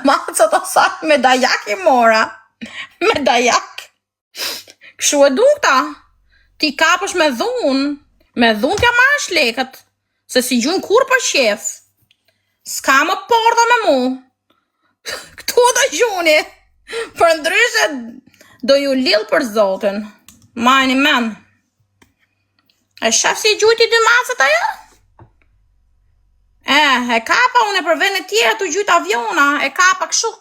Macat asaj me dajak I mora. Me dajak. Kështu e dukta. Ti kapësh me dhun. Me dhun t'ja marrësh lekët. Se si gjun kur për shef. S'ka më porta me mu. Këtu do gjuni. Për ndryshe do ju lill për zotin. Majni men. E shef si gjujti dy macat ajo? E kapa unë për vene tjera të gjujt aviona. E kapa kështu.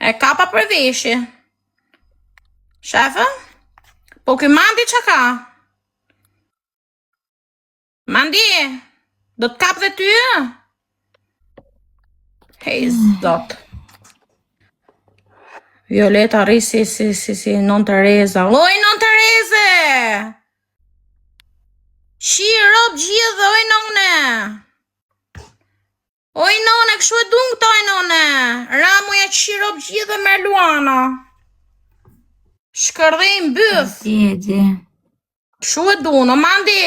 E kapa për veshje. Shefe? Po ky mandi që ka? Mandi, do të kap dhe ty? Hej, zot. Violeta rri si non Tereza. Oj, non Tereze! Rob gjithë, oj none. Oj none, kështu e dung toj none. Ramuja rob gjithë me Luana. Shkërdhejmë bëth. Kështu e dung, o mandi.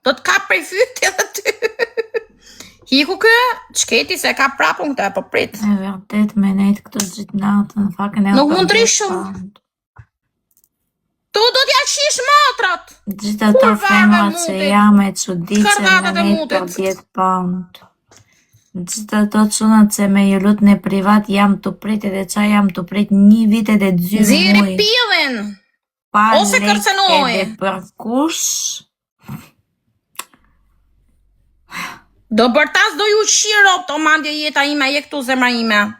Do të kap prej fytje dhe ty. Hiku kë, qketi se ka prapun këtë, po prit. E vërtet me nejtë këto gjithë natën, fakën e nuk mund rish shumë. Tu do t'ja qish matrat. Gjithë ato femrat që jam e çuditse me nejtë për 10 pound. Gjithë ato çunat që me ju lut në privat jam të prit edhe qa jam të prit 1 vit edhe 2 muaj. Ziri pillin. Ose kërcenoj. Edhe për kush. Do bërtas do ju shirop, o mandi jeta ime, je këtu zemra ime.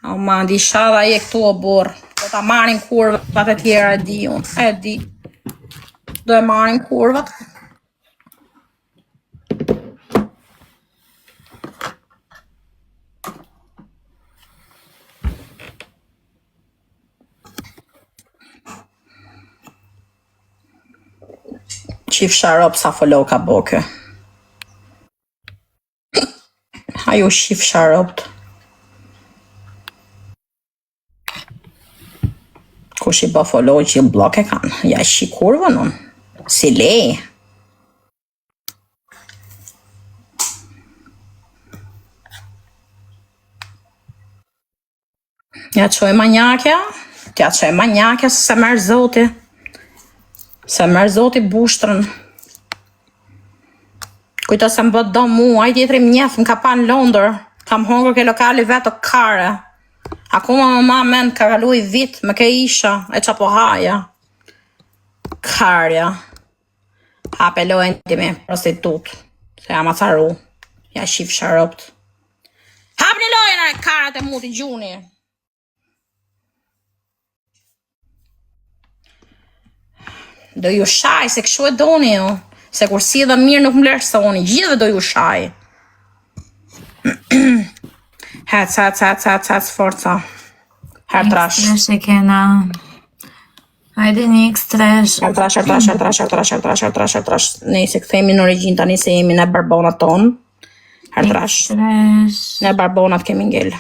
O mandi, shadha je këtu o borë. Do ta marrin kurvat e tjera e di unë. E di. Do e marrin kurvat. Qif sharop sa follow ka boke. Ajo shif sharopt. Kush I bë follow që blok e kanë. Ja shi kurvën unë. Si lej. Ja qoj manjakja. Tja qoj manjakja se merë zoti. Se merë zoti bushtrën. Kujto se më bët do mu, a I tjetëri më njef, më ka pa në Londër. Kam hongër ke lokali vetë o kare. Akuma më ma men ka kalu I vit, më ke isha, e qa po haja. Karja. Apelojnë ti me prostitut. Se jam acaru. Ja shif sharopt. Hap një lojnë e karat e muti gjuni. Do ju shaj, se kështu e doni ju. Se kur si dhe mirë nuk më lërësoni, gjithë do ju shaj. Hec, forca. Her trash. Ekstresh e kena. Hajde një ekstresh. Her trash. Nëjse këthejmi në origin tani se jemi në barbonat tonë. Her trash. Në barbonat kemi ngell.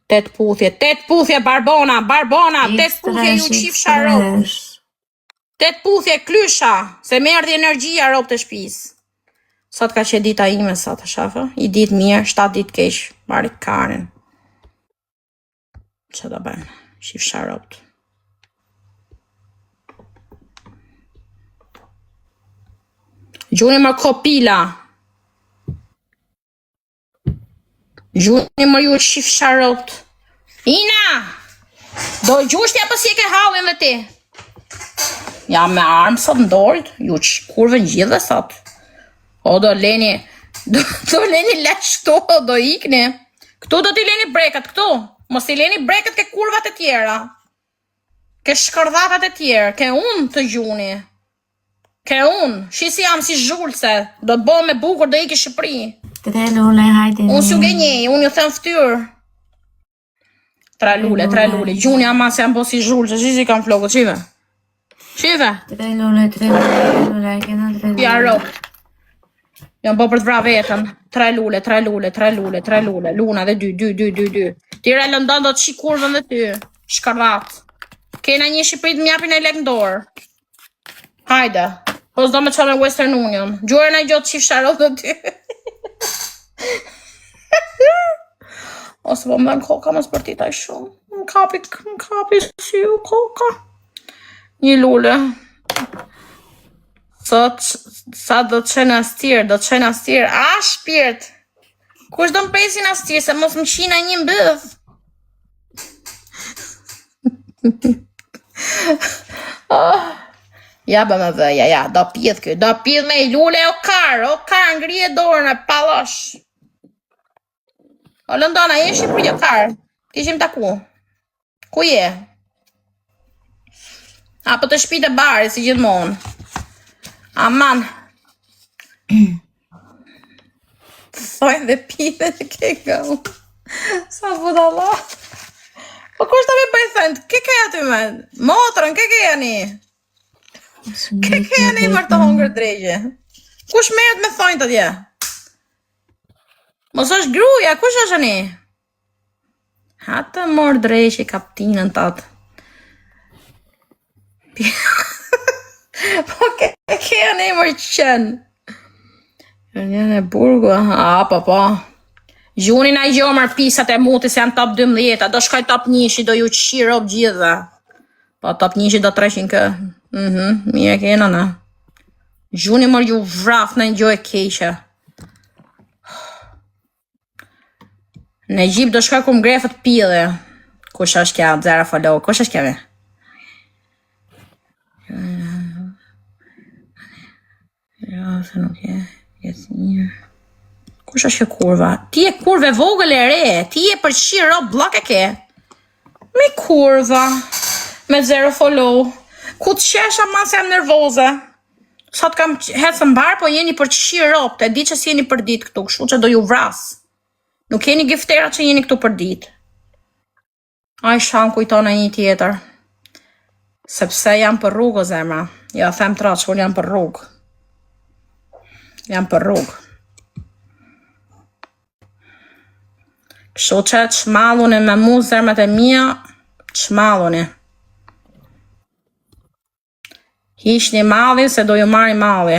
8 puthje, barbona. 8 puthje ju qif sharop. 8 puthje klysha, se me erdhi energjia rop të shpis. Sot ka që dita ime sot, shafa. I dit mirë, 7 dit kesh, bari karin. Që do bëjmë, shif sharop. Gjuni më kopila. Gjuni më ju shif sharop. Ina! Do gjushtja për si e ke halin dhe ti. Ja me armë sot në dorit, ju që kurve në gjithë dhe sot. O do leni lesh këto, do ikni. Këtu do t'i leni brekat, këtu. Mos t'i leni brekat ke kurvat e tjera. Ke shkërdhatat e tjera, ke unë të gjuni. Ke unë, shisi jam si zhullse, do të bëhem me bukur, do iki Shqipëri. 3 lule, hajde. Unë s'ju genjej, unë ju them ftyrë. 3 lule, gjuni ama se jam bo si zhullse, shisi kam flokët, qive. Qive? 3 lule, kena 3 lule. Ja ro. Jam bo për të vra vetën. 3 lule. Luna dhe 2. Tire London do të shi kurvën dhe ty. Shkardat. Kena një Shqipërit më japin e lek në dorë. Hajde. Po s'do me qënë Western Union. Gjurën e gjotë qif sharot dhe ty. Ose po më dhen koka më spërtita shumë. Më kapi si u koka. Një lule. Sa do të qenë astir. A, shpirt. Kush do më presin astir, se mos më qina një mbëdh. Ja bë më vëja, ja, do pidh me i lule o kar ngrije dorën e palosh. O Lëndona, je Shqipëri o kar? Kishim taku. Ku je? Apo të shpite bari, si gjithmonë. Aman. Thojnë dhe pite dhe ke gau. Sa budalla. Po kush të me bëjë thënë? Ke aty me? Motrën, ke janë? Ke janë mërë të hongër drejgje? Kush merët me thojnë të dje? Mos është gruja, kush është një? Hatë morë drejgje kaptinën të atë. Po ke janë mërë qenë? Janë e burgu, po. Gjunin a i gjomër pisat e mutis janë top 12, do shkoj top 1, do ju qi rob gjitha. Po top 1 do 300 kë. Mire kena në. Gjuni mërë ju vraf në një gjoj keqe. Në Gjip do shkoj kum grefët pile. Kush është kja, Zara follow, kush është kja me? Ja, se nuk je. Kush është kjo kurva? Ti e kurve vogël e re, ti e për qi rob blok e ke. Me kurva, me 0 follow. Ku të qesha mas jam nervoze. Sot kam hecë mbar, po jeni për qi rob, të di që si jeni për dit këtu, kështu që do ju vras. Nuk jeni giftera që jeni këtu për dit. Aj shan kujtona një tjetër. Sepse jam për rrugë, o zemra. Ja, them të ratë, jam për rrugë. Jam për rrugë. Kështu që qmaluni me mu zërmet e mija, qmaluni. Hish një malli se do ju marri malli.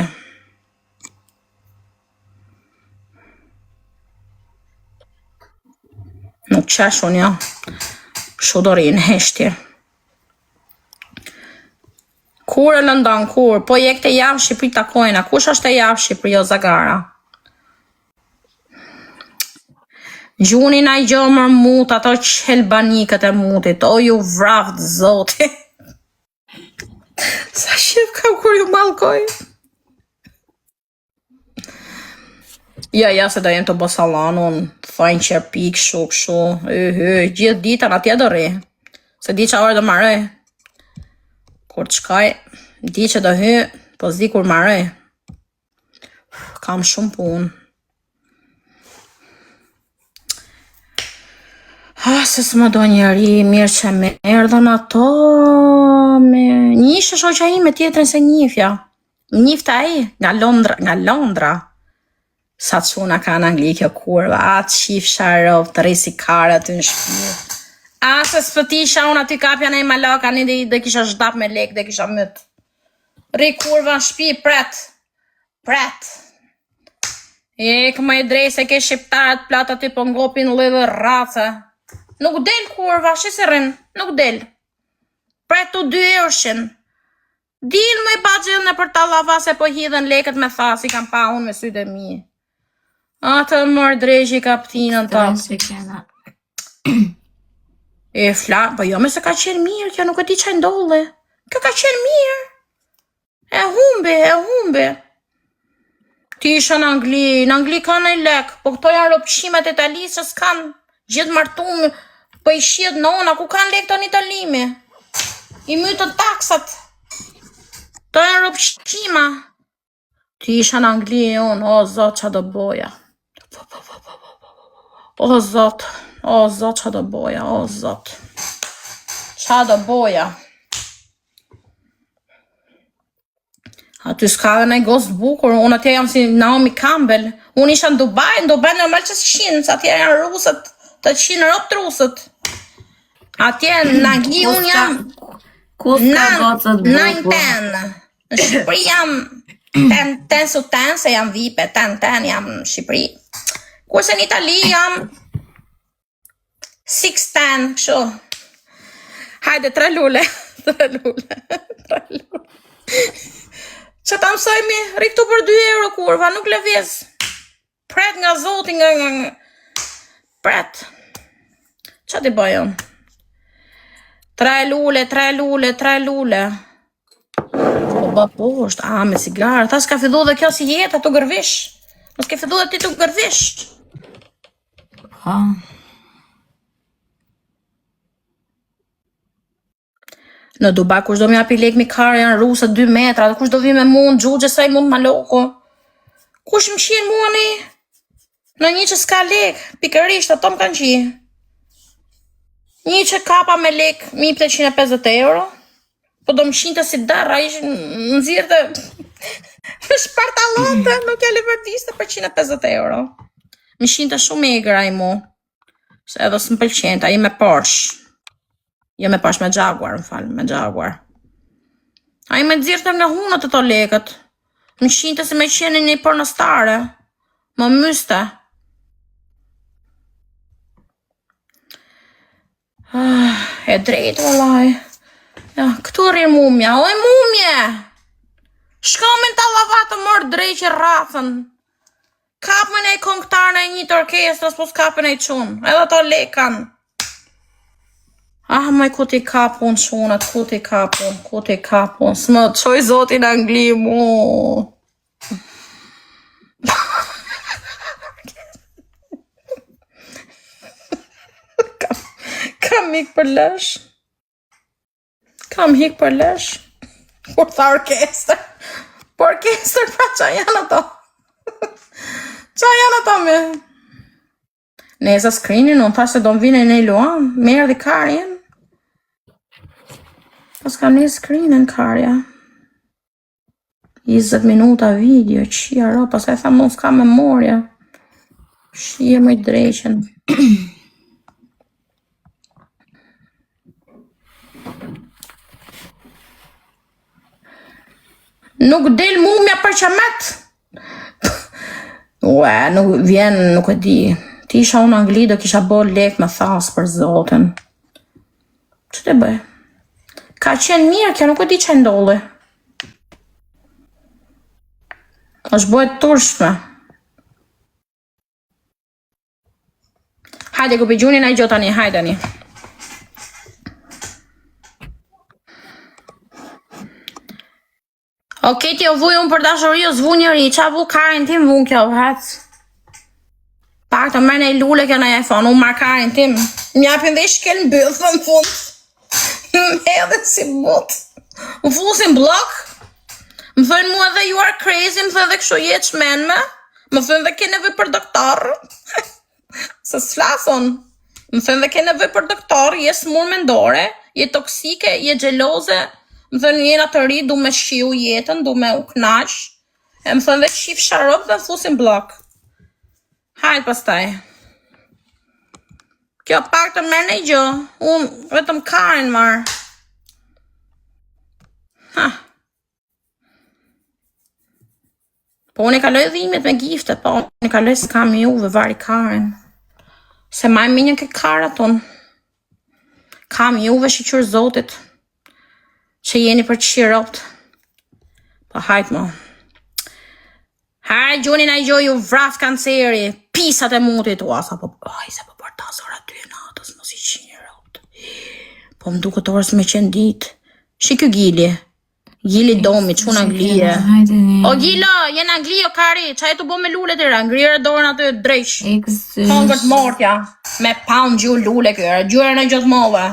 Nuk qeshun, ja. Kështu do rinë heshti. Kur e Lëndon, kur? Po jekte javë Shqipëri takojna. Kush është e javë Shqipëri, o Zagara? Gjunin a i gjomër mut, ato qelbanikët e mutit, o ju vraftë zoti. Sa shqip kam kur ju malkoj. Ja, se do jem të bosalanun, thajnë qerpik, shu, gjithë ditën atje do ri. Se di që orë do marrë. Kur të shkaj, di që do hy, po zdi kur marrë. Kam shumë punë. Se s'më do njëri mirë që me erdhën ato me... Njishë shoqa i me tjetërën se njifja. Njifta i nga Londra. Sa quna ka në Angli kjo kurva, atë qif sharov të risi kare të në shpirë. Se s'pëtisha unë aty kapja në i malaka, një dhe kisha zhdap me lek, dhe kisha mytë. Ri kurva në shpi, pret. Këmë i drej se ke shqiptarët plata ty po ngopin lidhe race. Nuk del kurva, shqisirin, nuk del. Pretu 2 eurshin. Dil më i pa gjithë në për ta lava se po hidhen leket me tha, si kam pa unë me sytë e mi. Atë mërë drejshi kaptinën ta. Po jo me se ka qenë mirë, kjo nuk e ti që ndolle. Kjo ka qenë mirë. E humbe. Ti isha në Angli ka në i lek, po këto janë ropqimet e Italisë që s'kanë gjithë martumë, po i shqit nona, ku kanë lek të një talimi. I mytën taksat. Të janë ropqima. Ti isha në Angli e unë, o zot që do boja. O zot që do boja, o zot. Qa do boja. Aty s'ka dhe nej gostë bukur, unë atje jam si Naomi Campbell. Unë isha në Dubai normal që s'qinë, sa atje janë rusët, të qinë ropë të rusët. Atje në Angli unë jam 9-10. Në Shqipëri jam 10 se jam vipe, 10 jam në Shqipëri. Kurse në Itali jam 6-10, kështu. Hajde, 3 lule. 3 lule. 3 lule. Që ta mësojmi, ri këtu për 2 euro kurva, nuk lëviz. Pret nga zoti, nga... Pret. Që ti bëjon? 3 lule, 3 lule, 3 lule. Po ba poshtë, me cigarë. Ta s'ka fillu dhe kjo si jetë, të gërvish. Mos ke fillu dhe ti të gërvish. Ha. Në Dubai, kush do mi api lek mi kare, janë rusë 2 metra, dhe kush do vi me mund, gjugje sa i mund ma loko. Kush më qenë mua në një që s'ka lek, pikërisht, ato më kanë qi. Një që kapa me lek, 1.350 euro, po do më qinte si darra, ishë në zirë dhe më shpartalonte, nuk e liverdiste për 150 euro. Më qinte shumë egra i mu, se edhe së më pëlqente, a i me Porsche. Jo me Porsche, me Jaguar, më falë, me Jaguar. A i me dzirë nga hunët të to lekët. Më qinte se me qenë një pornostare. Më myste. E drejtë, vëllaj. Ja, këtu rrirë mumja. Oj, mumje! Shkomin të lavat të mërë drejtë rrathën. Kapën e konktarën e një të orkestrës, po s'kapën e qunë. Edhe to lekan. Maj, ku ti kapun shunat, ku ti kapun, s'më qoj zotin Angli, mu. Kam hik për lesh. Kur tha orkester. Po orkester, pra qa janë ato? Qa janë ato me? Neza screenin, unë thash se do më vine në i luan, me erdi karjen. Pas ka një screenin karja. 20 minuta video, qia ro, pas e thamë, unë s'ka memoria. Shie më i dreqen. Nuk del mumja për qamet. Ue, nuk vjen, nuk e di. Ti isha unë Angli, do kisha bo lek me thas për zotin. Që të bëj? Ka qenë mirë, kjo nuk e di që ndolli. është bëhet turshme. Hajde, ku për gjunin a i gjotani, hajde një. Okej, ti o vuj unë për dashuri, o zvu njëri, qa vu karin tim, vu kjo, hec. Pak të mërë i lule kjo në iPhone, unë marë karin tim. Mjapin dhe i shkel në bëllë, në fund. Me edhe si mut. Më fusin blok. Më thënë mua dhe you are crazy, më thënë dhe kësho jetë shmenme. Më thënë dhe ke nevoj për doktor. Se s'flason. Më thënë dhe ke nevoj për doktor, je smur mendore, je toksike, je gjeloze. Më thënë jena të ri, du me shiu jetën, du me u knash. E më thënë dhe qif sharop dhe fusin blok. Hajtë pastaj. Kjo pak të mërë në i gjo, unë vetëm karin marë. Po unë i kaloj dhimit me giftet, po unë i kaloj s'kam juve vari karin. Se maj minjën ke karat unë. Kam juve shiqur zotit, që jeni për qiropt. Po hajtë mo. Hajtë gjunin a i gjo ju vraf kanceri, pisat e mutit, sa po, se po portas ora 2 e natës, mos i qini rot. Po më duke të orës me qenë dit. Shikë Gili. Gili domi, që në Anglije. O Gilo, jenë Anglije, o kari, qa e të bo me lule të rë, ngrirë dorën atë drejsh. Kongët mortja, me pound gju lule kërë, gjurë në gjithë move.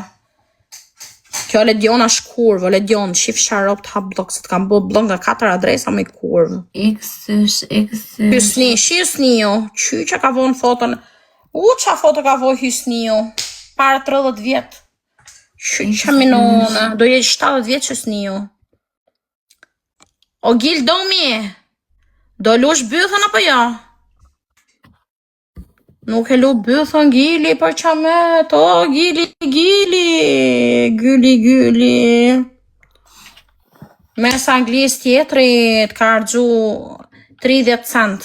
Kjo Lediona shkurvë, Ledion, shif sharop të blok, se të kam bo blok nga 4 adresa me kurvë. Hysni jo, që ka vonë foton, qa foto ka vonë Hysni jo, para 30 vjetë. Që minona, do jetë 70 vjetë Hysni jo. O Gil domi, do lush bythën apo jo? Nuk e lu bythën Gili për qamet, o Gili. Mes Anglis tjetrit ka argju 30 cent.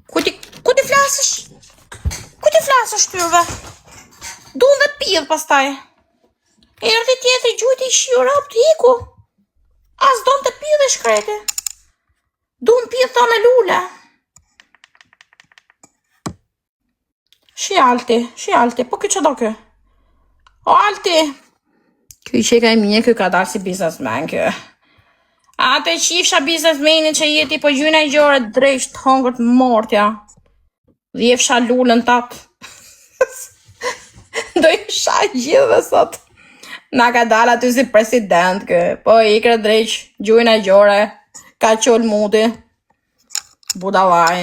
Ku ti flasësh? së shtyrve. Dun dhe pidh pastaj. Erdi tjetëri gjujti i shiurop të iku. As don të pidh e shkreti. Dun pidh ta me lule. Shi alti, po kjo që do kjo? O alti! Kjo i qeka i mje, kjo ka dalë si biznesmen kjo. Ate qifsha biznesmenin që jeti po gjyna i gjore drejsht hongër të mortja. Dhjefsha lullën tatë. Do i sha gjithë dhe sot. Na ka dalë aty si president kë. Po i kre drejsht gjyna i gjore. Ka qoll mudi. Budavaj.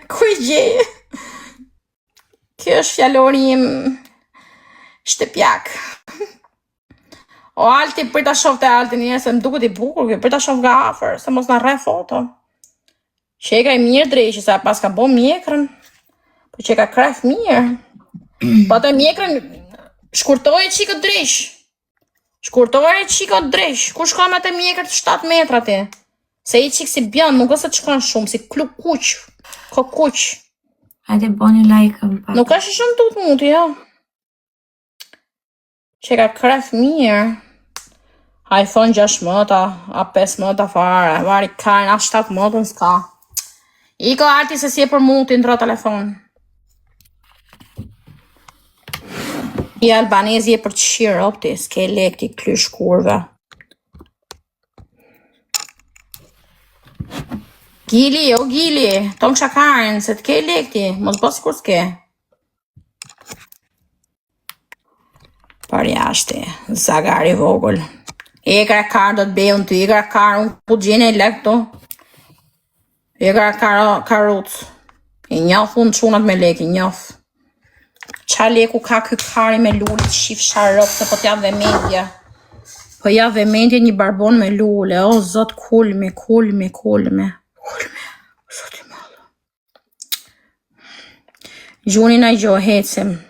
Kuj gjej? Kjo është fjallori im shtëpjak. O alti, për ta shof të alti një, se më duket i bukur kjo, për ta shof nga afer, se mos në rre foto. Qeka i mirë drejqë, se pas ka bo mjekrën, po që ka kref mirë. Po të mjekrën, shkurtoj e qikët drejqë. Shkurtoj e qikët drejqë. Ku shka me të mjekrët 7 metra ti? Se i qikë si bjanë, nuk është të shkan shumë, si kluk kuq, ko kuq. Hajde boni like-ën pak. Nuk është shumë tut muti, ja. Që ka kref mirë. A i thonë 6 mëta, a 5 mëta fare, vari kajnë, a 7 mëtën s'ka. I ko arti se si e për muti ndro telefon. I albanezi e për të shirë opti, s'ke lekti klysh kurve. Gili, o Gili, tonë shakarin, se t'ke lekti, mos bësë kur s'ke. Për jashti, zagari vogël. Egra kar do të bejën të, egra kar, unë ku gjene e lek to. Egra karuc. I njof unë qunat me lek, i njof. Qa leku ka këj kari me lullit, shif sharop, se po t'ja dhe mendja. Po ja dhe mendje një barbon me lulle, o zot kulmi. Zot i malë. Gjuni na i gjohecim.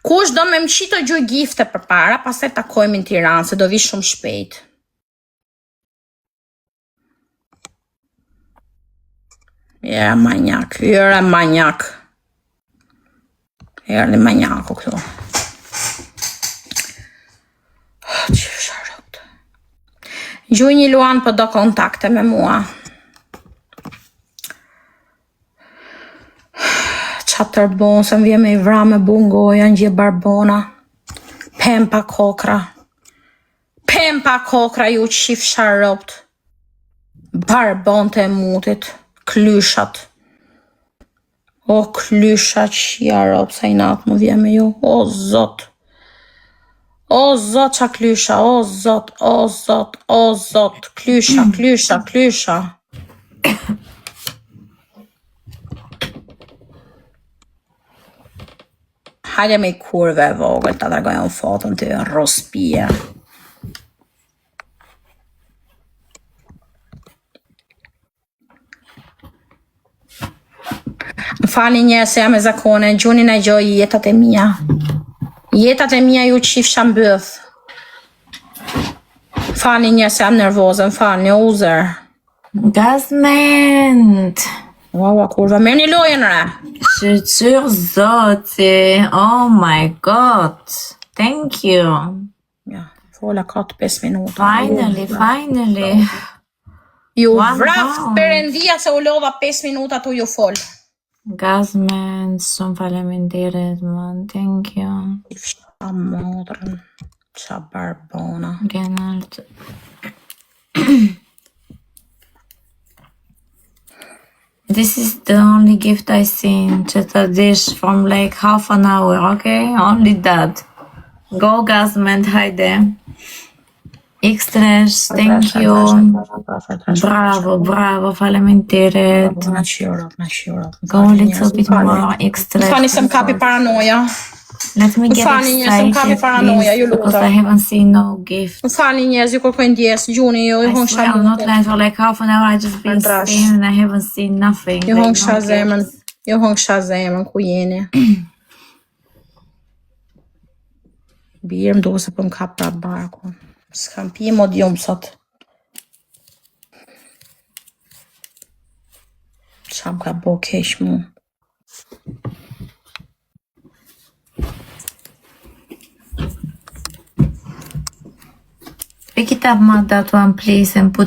Kush do me më qito gjuj gifte për para, pas e takojmë në Tiranë, se do vi shumë shpejt. Jera manjak. Jera një manjaku këtu. Qifë sharot. Gjuj një Luan për do kontakte me mua. Qa tërbon, se më vje me i vra me bungoja, në gjë barbona. Pempa kokra ju qif sharopt. Barbon të e mutit, klyshat. O klyshat sharopt, sa i natë më vje me ju. O zot qa klysha, o zot, klysha. Hajde me i kurve vogël, ta dërgojnë fotën të rospia. Më fali një se jam e zakone, gjunin e gjoj jetat e mija. Jetat e mija ju qif shambëth. Fali një se jam nervozë, më fali një uzer. Gazment! Wow, kurva, merë një lojën re. Shqyr zoti, oh my god, thank you. Ja, fola 4-5 minuta. Finally. Ju vraft përëndia se u lodha 5 minuta tu ju fol. Gazment, shumë faleminderit, man, thank you. Qa modrën, qa barbona. Genalt. This is the only gift I seen to the dish from like half an hour, okay? Only that. Go Gazment, hajde. X-Trash, thank you. Bravo, faleminderit. Na qirot. Go a little bit more, X-Trash. Fani se më kapi paranoja. Let me get excited, please, because I haven't seen no gift. Më fani njerëz, ju kërkojnë ndjes, gjuni ju, I swear I'm not lying, for like half an hour I just been staying and I haven't seen nothing. Ju like, hongësha no zemën, gift. ju hongësha zemën, ku jeni? Birë më duke se për më kap pra barku. S'kam pi mod jumë sot. Qa më ka bo keq mu. Pe kitap madda tuan please and put